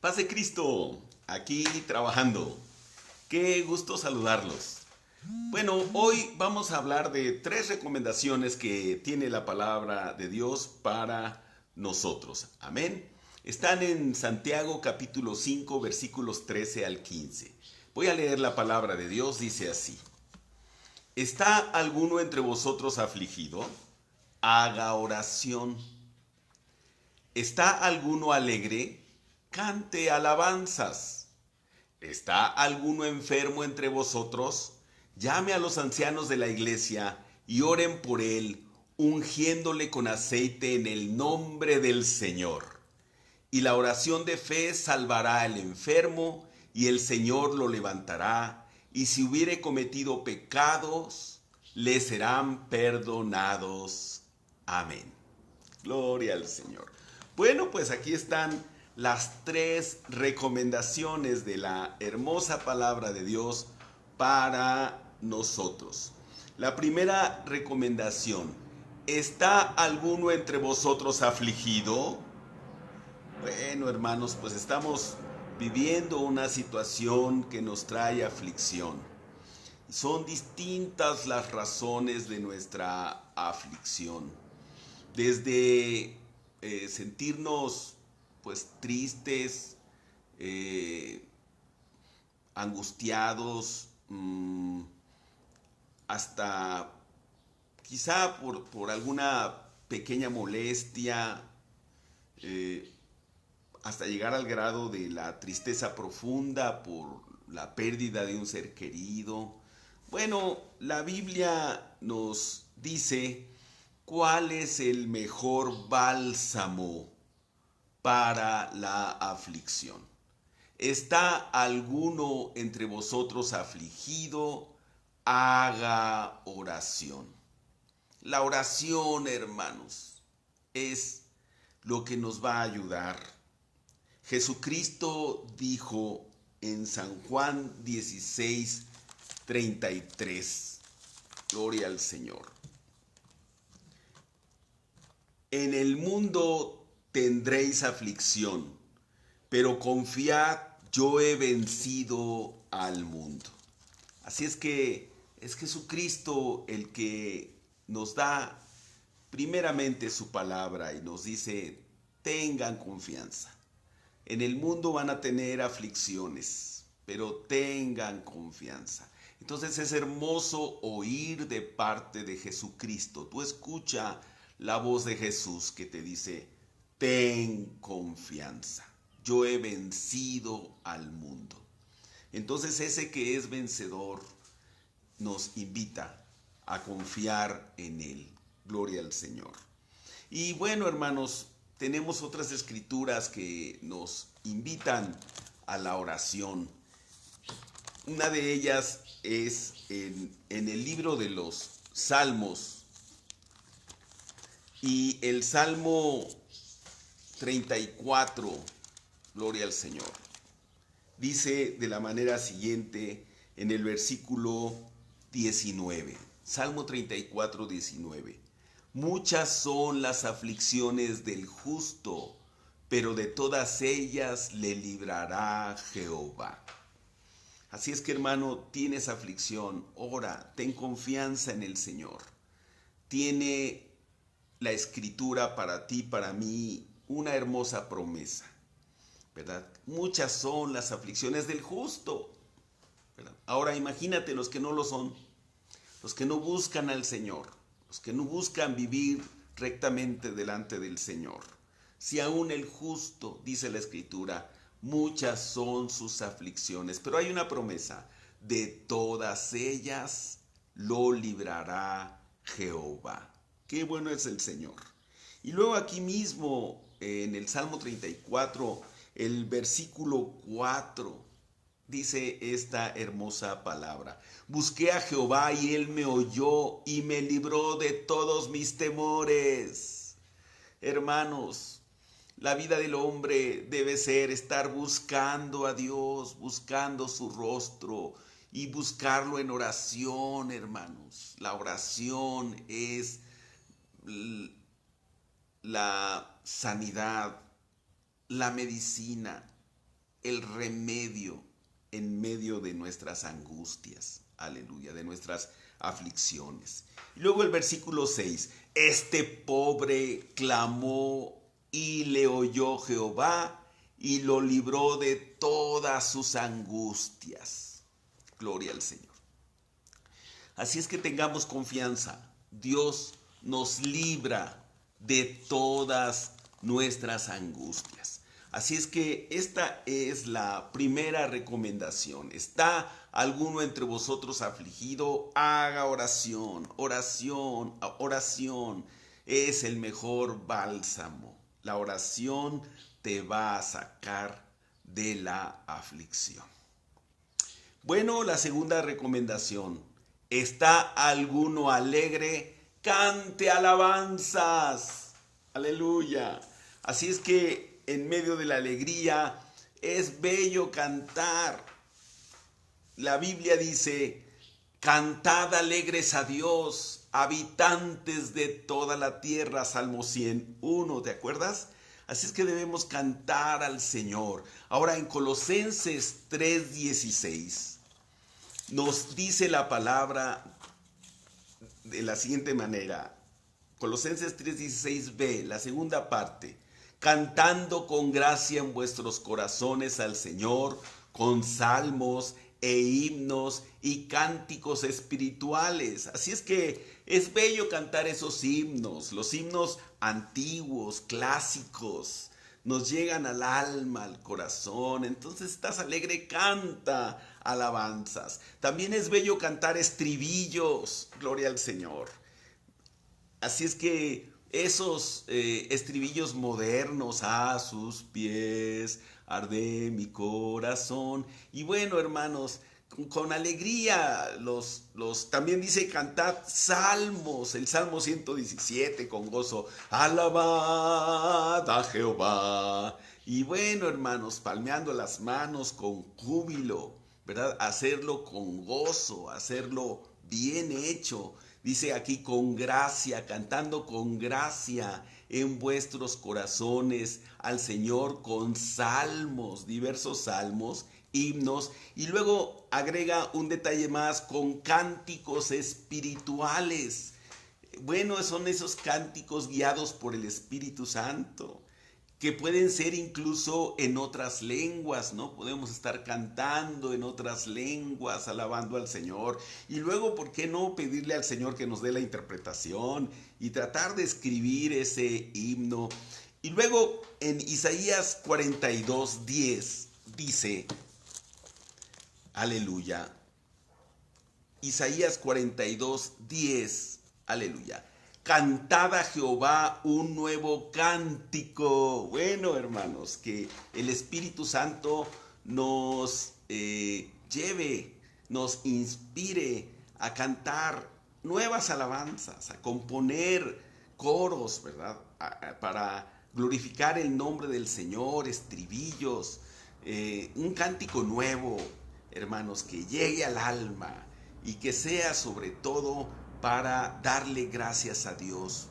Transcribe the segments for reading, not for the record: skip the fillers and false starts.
Paz de Cristo, aquí trabajando. Qué gusto saludarlos. Bueno, hoy vamos a hablar de 3 recomendaciones que tiene la palabra de Dios para nosotros. Amén. Están en Santiago capítulo 5 versículos 13 al 15. Voy a leer la palabra de Dios, dice así. ¿Está alguno entre vosotros afligido? Haga oración. ¿Está alguno alegre? Cante alabanzas. ¿Está alguno enfermo entre vosotros? Llame a los ancianos de la iglesia y oren por él, ungiéndole con aceite en el nombre del Señor. Y la oración de fe salvará al enfermo, y el Señor lo levantará, y si hubiere cometido pecados, le serán perdonados. Amén. Gloria al Señor. Bueno, pues aquí están las 3 recomendaciones de la hermosa palabra de Dios para nosotros. La primera recomendación: ¿está alguno entre vosotros afligido? Bueno, hermanos, pues estamos viviendo una situación que nos trae aflicción. Son distintas las razones de nuestra aflicción. Desde sentirnos pues tristes, eh, angustiados, hasta quizá por alguna pequeña molestia, eh, hasta llegar al grado de la tristeza profunda por la pérdida de un ser querido. Bueno, la Biblia nos dice cuál es el mejor bálsamo para la aflicción. ¿Está alguno entre vosotros afligido? Haga oración. La oración, hermanos, es lo que nos va a ayudar. Jesucristo dijo en San Juan 16:33, gloria al Señor: en el mundo tendréis aflicción, pero confiad, yo he vencido al mundo. Así es que es Jesucristo el que nos da primeramente su palabra y nos dice: tengan confianza. En el mundo van a tener aflicciones, pero tengan confianza. Entonces es hermoso oír de parte de Jesucristo. Tú escucha la voz de Jesús que te dice: ten confianza. Yo he vencido al mundo. Entonces ese que es vencedor nos invita a confiar en Él. Gloria al Señor. Y bueno, hermanos, tenemos otras escrituras que nos invitan a la oración. Una de ellas es en el libro de los Salmos. Y el Salmo 34, gloria al Señor, dice de la manera siguiente en el versículo 19. Salmo 34, 19. Muchas son las aflicciones del justo, pero de todas ellas le librará Jehová. Así es que, hermano, tienes aflicción, ora, ten confianza en el Señor. Tiene la Escritura para ti, para mí, una hermosa promesa, ¿verdad? Muchas son las aflicciones del justo, ¿verdad? Ahora imagínate los que no lo son, los que no buscan al Señor, los que no buscan vivir rectamente delante del Señor. Si aún el justo, dice la Escritura, muchas son sus aflicciones, pero hay una promesa: de todas ellas lo librará Jehová. Qué bueno es el Señor. Y luego aquí mismo en el Salmo 34, el versículo 4, dice esta hermosa palabra: busqué a Jehová y él me oyó y me libró de todos mis temores. Hermanos, la vida del hombre debe ser estar buscando a Dios, buscando su rostro y buscarlo en oración, hermanos. La oración es la sanidad, la medicina. el remedio en medio de nuestras angustias, aleluya, de nuestras aflicciones. Y luego el versículo 6, este pobre clamó y le oyó Jehová y lo libró de todas sus angustias. Gloria al Señor. Así es que tengamos confianza. Dios nos libra de todas nuestras angustias. Así es que esta es la primera recomendación. ¿Está alguno entre vosotros afligido? Haga oración, oración, oración. Es el mejor bálsamo. La oración te va a sacar de la aflicción. Bueno, la segunda recomendación. ¿Está alguno alegre? Cante alabanzas. Aleluya. Así es que en medio de la alegría es bello cantar. La Biblia dice, cantad alegres a Dios, habitantes de toda la tierra, Salmo 101, ¿te acuerdas? Así es que debemos cantar al Señor. Ahora en Colosenses 3:16 nos dice la palabra de la siguiente manera. Colosenses 3:16b, la segunda parte. Cantando con gracia en vuestros corazones al Señor, con salmos e himnos y cánticos espirituales. Así es que es bello cantar esos himnos, los himnos antiguos, clásicos, nos llegan al alma, al corazón. Entonces estás alegre, canta alabanzas. También es bello cantar estribillos, gloria al Señor. Así es que esos estribillos modernos, a sus pies arde mi corazón. Y bueno, hermanos, con alegría también dice cantad salmos, el Salmo 117 con gozo, alabad a Jehová. Y bueno, hermanos, palmeando las manos con júbilo, ¿verdad? Hacerlo con gozo, hacerlo bien hecho. Dice aquí con gracia, cantando con gracia en vuestros corazones al Señor con salmos, diversos salmos, himnos. Y luego agrega un detalle más, con cánticos espirituales. Bueno, son esos cánticos guiados por el Espíritu Santo, que pueden ser incluso en otras lenguas, ¿no? Podemos estar cantando en otras lenguas, alabando al Señor. Y luego, ¿por qué no pedirle al Señor que nos dé la interpretación y tratar de escribir ese himno? Y luego en Isaías 42:10 dice, aleluya, Isaías 42:10, aleluya. Cantad a Jehová un nuevo cántico. Bueno, hermanos, que el Espíritu Santo nos lleve, nos inspire a cantar nuevas alabanzas, a componer coros, ¿verdad? Para glorificar el nombre del Señor, estribillos, un cántico nuevo, hermanos, que llegue al alma y que sea sobre todo para darle gracias a Dios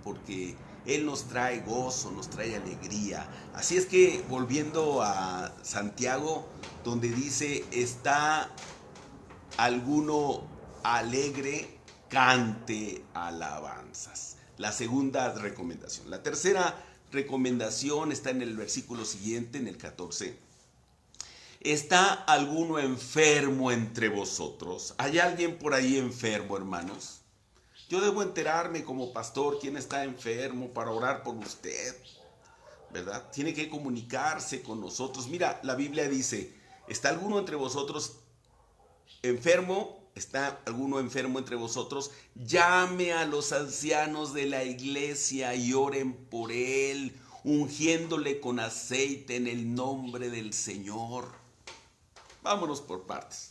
porque Él nos trae gozo, nos trae alegría. Así es que volviendo a Santiago, donde dice, ¿está alguno alegre? Cante alabanzas. La segunda recomendación. La tercera recomendación está en el versículo siguiente, en el 14. ¿Está alguno enfermo entre vosotros? ¿Hay alguien por ahí enfermo, hermanos? Yo debo enterarme como pastor quién está enfermo para orar por usted, ¿verdad? Tiene que comunicarse con nosotros. Mira, la Biblia dice, ¿está alguno entre vosotros enfermo? ¿Está alguno enfermo entre vosotros? Llame a los ancianos de la iglesia y oren por él, ungiéndole con aceite en el nombre del Señor. Vámonos por partes.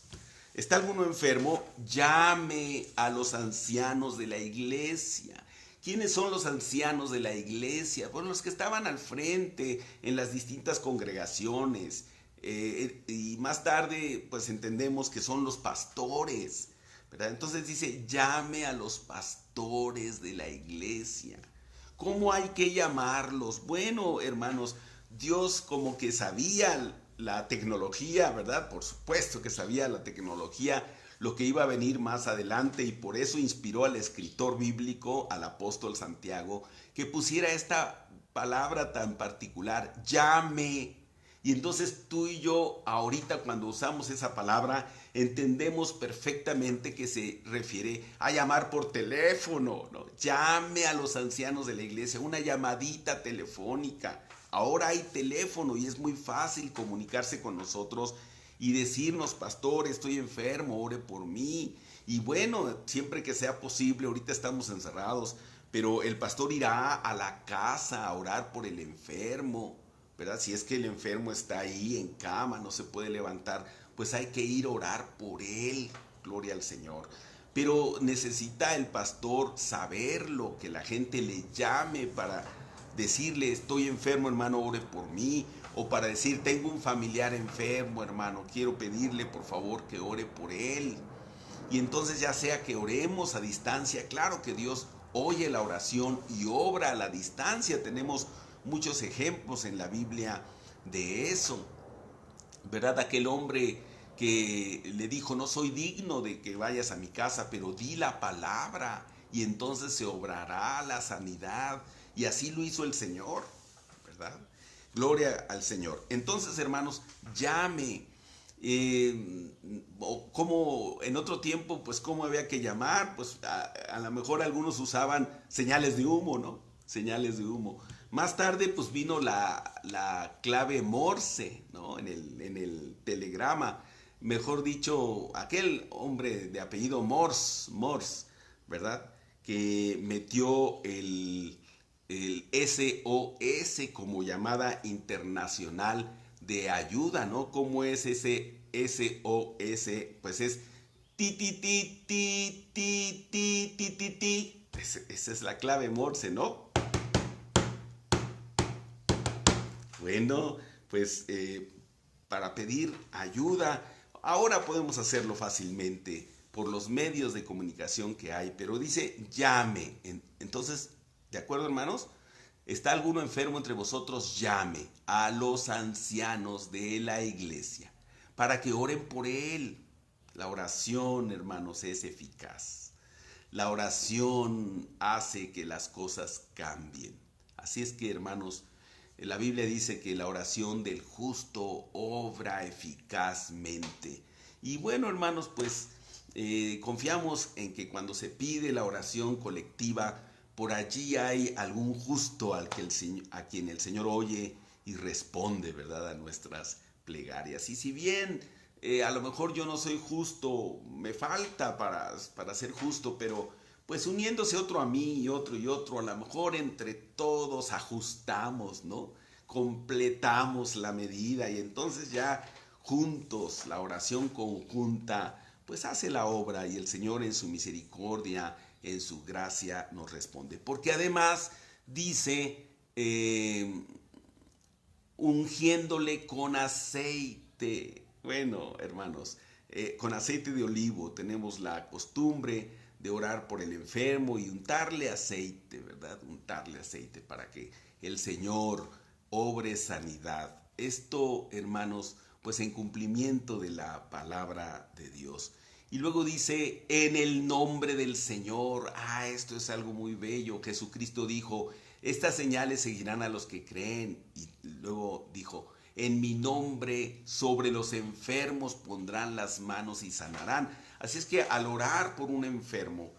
¿Está alguno enfermo? Llame a los ancianos de la iglesia. ¿Quiénes son los ancianos de la iglesia? Bueno, los que estaban al frente en las distintas congregaciones. Y más tarde, pues entendemos que son los pastores, ¿verdad? Entonces dice, llame a los pastores de la iglesia. ¿Cómo hay que llamarlos? Bueno, hermanos, Dios como que sabía la tecnología, ¿verdad? Por supuesto que sabía la tecnología, lo que iba a venir más adelante, y por eso inspiró al escritor bíblico, al apóstol Santiago, que pusiera esta palabra tan particular, llame. Y entonces tú y yo ahorita cuando usamos esa palabra entendemos perfectamente que se refiere a llamar por teléfono, ¿no? Llame a los ancianos de la iglesia, una llamadita telefónica. Ahora hay teléfono y es muy fácil comunicarse con nosotros y decirnos, pastor, estoy enfermo, ore por mí. Y bueno, siempre que sea posible, ahorita estamos encerrados, pero el pastor irá a la casa a orar por el enfermo, ¿verdad? Si es que el enfermo está ahí en cama, no se puede levantar, pues hay que ir a orar por él, gloria al Señor. Pero necesita el pastor saberlo, que la gente le llame para decirle, estoy enfermo, hermano, ore por mí. O para decir, tengo un familiar enfermo, hermano, quiero pedirle por favor que ore por él. Y entonces ya sea que oremos a distancia, claro que Dios oye la oración y obra a la distancia. Tenemos muchos ejemplos en la Biblia de eso, ¿verdad? Aquel hombre que le dijo, no soy digno de que vayas a mi casa, pero di la palabra y entonces se obrará la sanidad. Y así lo hizo el Señor, ¿verdad? Gloria al Señor. Entonces, hermanos, llame. Como en otro tiempo, pues cómo había que llamar, pues a lo mejor algunos usaban señales de humo, ¿no? Señales de humo. Más tarde, pues vino la clave Morse, ¿no? En el telegrama. Mejor dicho, aquel hombre de apellido Morse, ¿verdad? Que metió el SOS como llamada internacional de ayuda, ¿no? ¿Cómo es ese SOS? Pues es ti ti ti ti ti ti ti ti ti. Esa es la clave Morse, ¿no? Bueno, pues para pedir ayuda, ahora podemos hacerlo fácilmente por los medios de comunicación que hay, pero dice llame. Entonces, ¿de acuerdo, hermanos? ¿Está alguno enfermo entre vosotros? Llame a los ancianos de la iglesia para que oren por él. La oración, hermanos, es eficaz. La oración hace que las cosas cambien. Así es que, hermanos, la Biblia dice que la oración del justo obra eficazmente. Y bueno, hermanos, pues confiamos en que cuando se pide la oración colectiva, por allí hay algún justo a quien el Señor oye y responde, ¿verdad?, a nuestras plegarias. Y si bien a lo mejor yo no soy justo, me falta para ser justo, pero pues uniéndose otro a mí y otro, a lo mejor entre todos ajustamos, ¿no? Completamos la medida y entonces ya juntos, la oración conjunta, pues hace la obra y el Señor en su misericordia, en su gracia nos responde. Porque además dice, ungiéndole con aceite. Bueno, hermanos, con aceite de olivo tenemos la costumbre de orar por el enfermo y untarle aceite, ¿verdad? Untarle aceite para que el Señor obre sanidad. Esto, hermanos, pues en cumplimiento de la palabra de Dios. Y luego dice, en el nombre del Señor. Esto es algo muy bello. Jesucristo dijo, estas señales seguirán a los que creen. Y luego dijo, en mi nombre sobre los enfermos pondrán las manos y sanarán. Así es que al orar por un enfermo,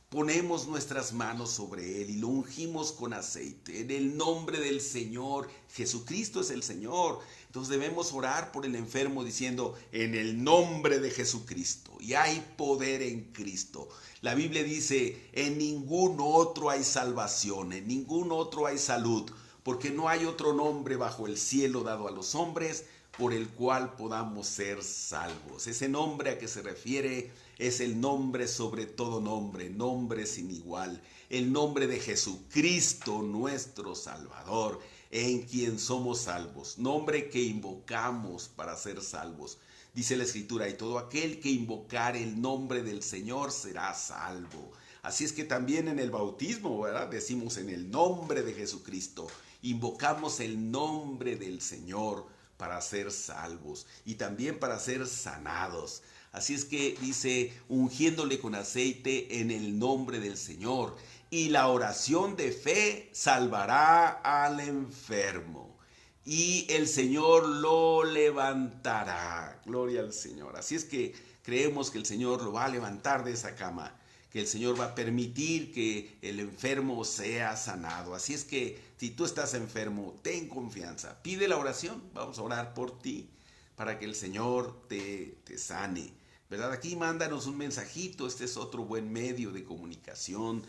ponemos nuestras manos sobre él y lo ungimos con aceite. En el nombre del Señor, Jesucristo es el Señor. Entonces debemos orar por el enfermo diciendo, en el nombre de Jesucristo. Y hay poder en Cristo. La Biblia dice, en ningún otro hay salvación, en ningún otro hay salud, porque no hay otro nombre bajo el cielo dado a los hombres por el cual podamos ser salvos. Ese nombre a que se refiere es el nombre sobre todo nombre, nombre sin igual, el nombre de Jesucristo nuestro Salvador, en quien somos salvos, nombre que invocamos para ser salvos. Dice la Escritura, y todo aquel que invocar el nombre del Señor será salvo. Así es que también en el bautismo, ¿verdad?, decimos en el nombre de Jesucristo, invocamos el nombre del Señor, para ser salvos y también para ser sanados. Así es que dice, ungiéndole con aceite en el nombre del Señor. Y la oración de fe salvará al enfermo. Y el Señor lo levantará. Gloria al Señor. Así es que creemos que el Señor lo va a levantar de esa cama, que el Señor va a permitir que el enfermo sea sanado. Así es que si tú estás enfermo, ten confianza. Pide la oración. Vamos a orar por ti para que el Señor te sane. ¿Verdad? Aquí mándanos un mensajito. Este es otro buen medio de comunicación.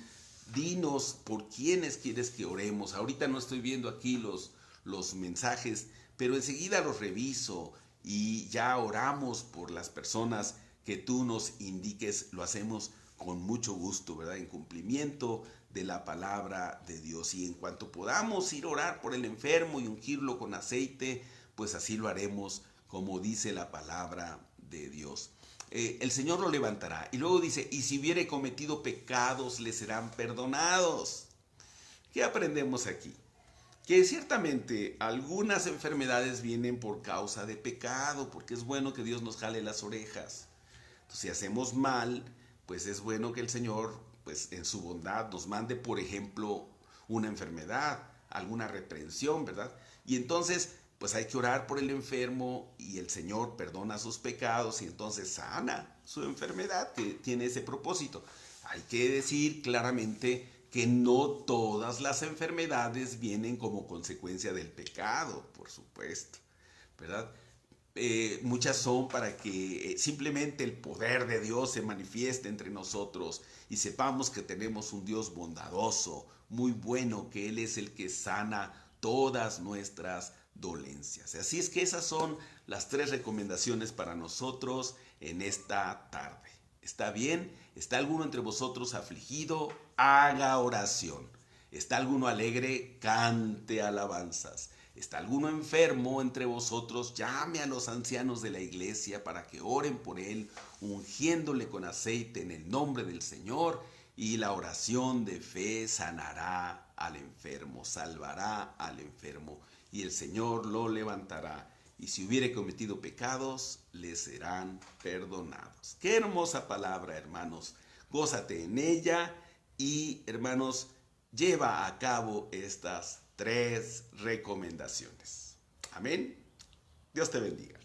Dinos por quiénes quieres que oremos. Ahorita no estoy viendo aquí los mensajes, pero enseguida los reviso y ya oramos por las personas que tú nos indiques. Lo hacemos con mucho gusto, ¿verdad? En cumplimiento de la palabra de Dios. Y en cuanto podamos ir a orar por el enfermo y ungirlo con aceite, pues así lo haremos como dice la palabra de Dios. El Señor lo levantará. Y luego dice, y si hubiere cometido pecados, le serán perdonados. ¿Qué aprendemos aquí? Que ciertamente algunas enfermedades vienen por causa de pecado, porque es bueno que Dios nos jale las orejas. Entonces, si hacemos mal, pues es bueno que el Señor, pues en su bondad, nos mande, por ejemplo, una enfermedad, alguna reprensión, ¿verdad? Y entonces, pues hay que orar por el enfermo y el Señor perdona sus pecados y entonces sana su enfermedad que tiene ese propósito. Hay que decir claramente que no todas las enfermedades vienen como consecuencia del pecado, por supuesto, ¿verdad? Muchas son para que simplemente el poder de Dios se manifieste entre nosotros y sepamos que tenemos un Dios bondadoso, muy bueno, que Él es el que sana todas nuestras dolencias. Así es que esas son las 3 recomendaciones para nosotros en esta tarde. ¿Está bien? ¿Está alguno entre vosotros afligido? Haga oración. ¿Está alguno alegre? Cante alabanzas. ¿Está alguno enfermo entre vosotros? Llame a los ancianos de la iglesia para que oren por él, ungiéndole con aceite en el nombre del Señor, y la oración de fe sanará al enfermo, salvará al enfermo, y el Señor lo levantará. Y si hubiere cometido pecados, le serán perdonados. Qué hermosa palabra, hermanos. Gózate en ella y, hermanos, lleva a cabo estas 3 recomendaciones. Amén. Dios te bendiga.